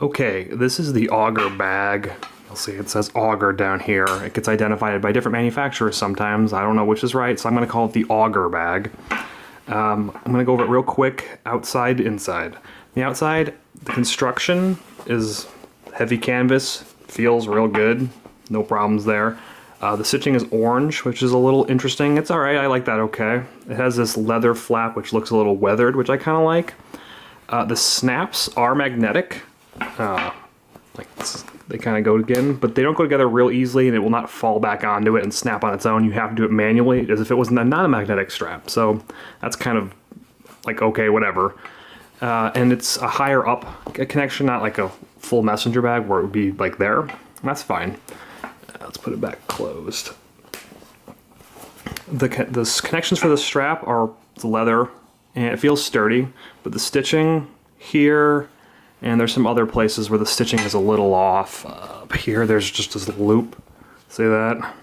Okay, this is the auger bag. You'll see it says auger down here. It gets identified by different manufacturers sometimes. I don't know which is right, so I'm going to call it the auger bag. I'm going to go over it real quick, outside to inside. The outside, the construction is heavy canvas, feels real good, no problems there. The stitching is orange, which is a little interesting. It's alright, I like that okay. It has this leather flap, which looks a little weathered, which I kind of like. The snaps are magnetic. They kind of go again, but they don't go together real easily, and it will not fall back onto it and snap on its own. You have to do it manually, as if it was not a magnetic strap. So that's kind of like, okay, whatever. And it's a higher up connection, not like a full messenger bag where it would be like there. That's fine. Let's put it back closed. The connections for the strap are the leather, and it feels sturdy, but the stitching here, and there's some other places where the stitching is a little off. Up here, there's just this loop. See that?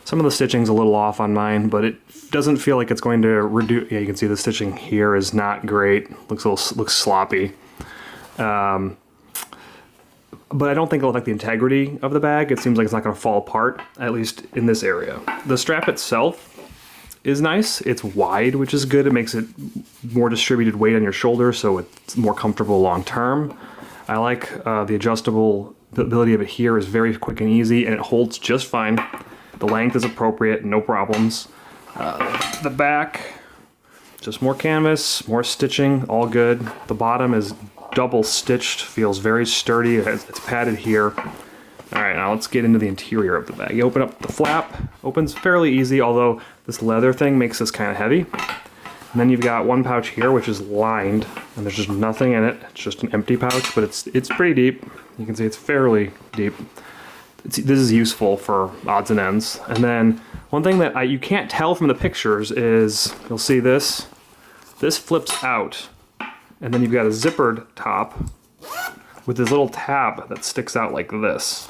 Some of the stitching's a little off on mine, but it doesn't feel like it's going to reduce. Yeah, you can see the stitching here is not great. Looks sloppy. But I don't think it'll affect the integrity of the bag. It seems like it's not going to fall apart, at least in this area. The strap itself is nice. It's wide, which is good. It makes it more distributed weight on your shoulder, so it's more comfortable long term. I like the adjustable ability of it here is very quick and easy, and it holds just fine. The length is appropriate, no problems. The back, just more canvas, more stitching, all good. The bottom is double stitched, feels very sturdy. It's padded here. All right, now let's get into the interior of the bag. You open up the flap, opens fairly easy, although this leather thing makes this kind of heavy. And then you've got one pouch here, which is lined, and there's just nothing in it. It's just an empty pouch, but it's pretty deep. You can see it's fairly deep. This is useful for odds and ends. And then one thing that you can't tell from the pictures is, you'll see this. This flips out, and then you've got a zippered top with this little tab that sticks out like this.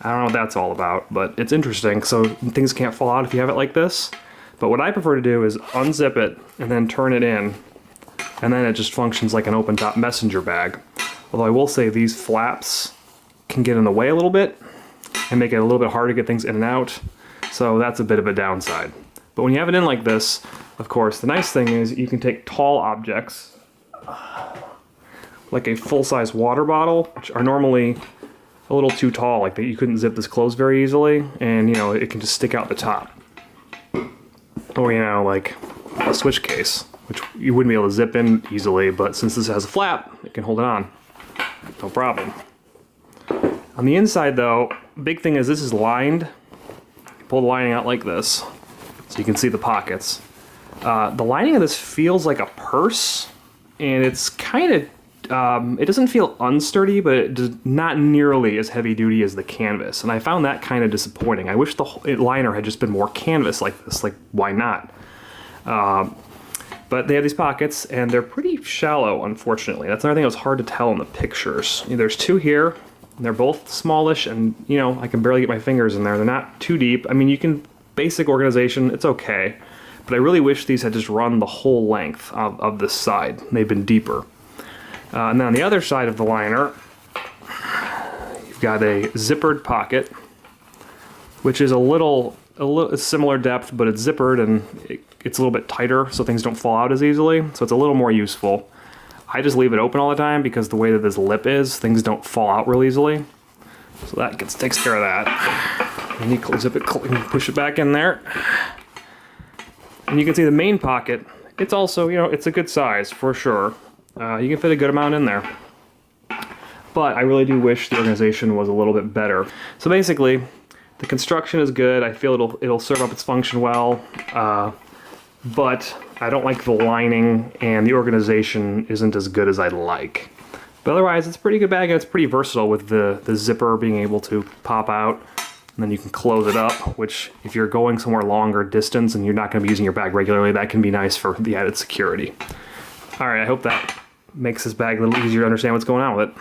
I don't know what that's all about, but it's interesting, so things can't fall out if you have it like this. But what I prefer to do is unzip it and then turn it in, and then it just functions like an open top messenger bag. Although I will say these flaps can get in the way a little bit and make it a little bit hard to get things in and out, so that's a bit of a downside. But when you have it in like this, of course, the nice thing is you can take tall objects, like a full-size water bottle, which are normally a little too tall, like that you couldn't zip this closed very easily, and you know, it can just stick out the top. Or you know, like a switch case, which you wouldn't be able to zip in easily, but since this has a flap, it can hold it on. No problem. On the inside though, big thing is this is lined. You pull the lining out like this, so you can see the pockets. The lining of this feels like a purse, and it's kind of it doesn't feel unsturdy, but it's not nearly as heavy duty as the canvas, and I found that kind of disappointing. I wish the liner had just been more canvas like this, like why not? But they have these pockets, and they're pretty shallow, unfortunately. That's another thing that was hard to tell in the pictures. There's two here, and they're both smallish, and you know, I can barely get my fingers in there. They're not too deep. I mean, you can, basic organization, it's okay, but I really wish these had just run the whole length of this side. They've been deeper. And then on the other side of the liner, you've got a zippered pocket, which is a little similar depth, but it's zippered and it's a little bit tighter, so things don't fall out as easily. So it's a little more useful. I just leave it open all the time because the way that this lip is, things don't fall out real easily. So that takes care of that. And you zip it, push it back in there, and you can see the main pocket. It's also, you know, it's a good size for sure. You can fit a good amount in there. But I really do wish the organization was a little bit better. So basically, the construction is good. I feel it'll serve up its function well. But I don't like the lining, and the organization isn't as good as I'd like. But otherwise, it's a pretty good bag, and it's pretty versatile with the zipper being able to pop out. And then you can close it up, which if you're going somewhere longer distance and you're not going to be using your bag regularly, that can be nice for the added security. All right, I hope that makes this bag a little easier to understand what's going on with it.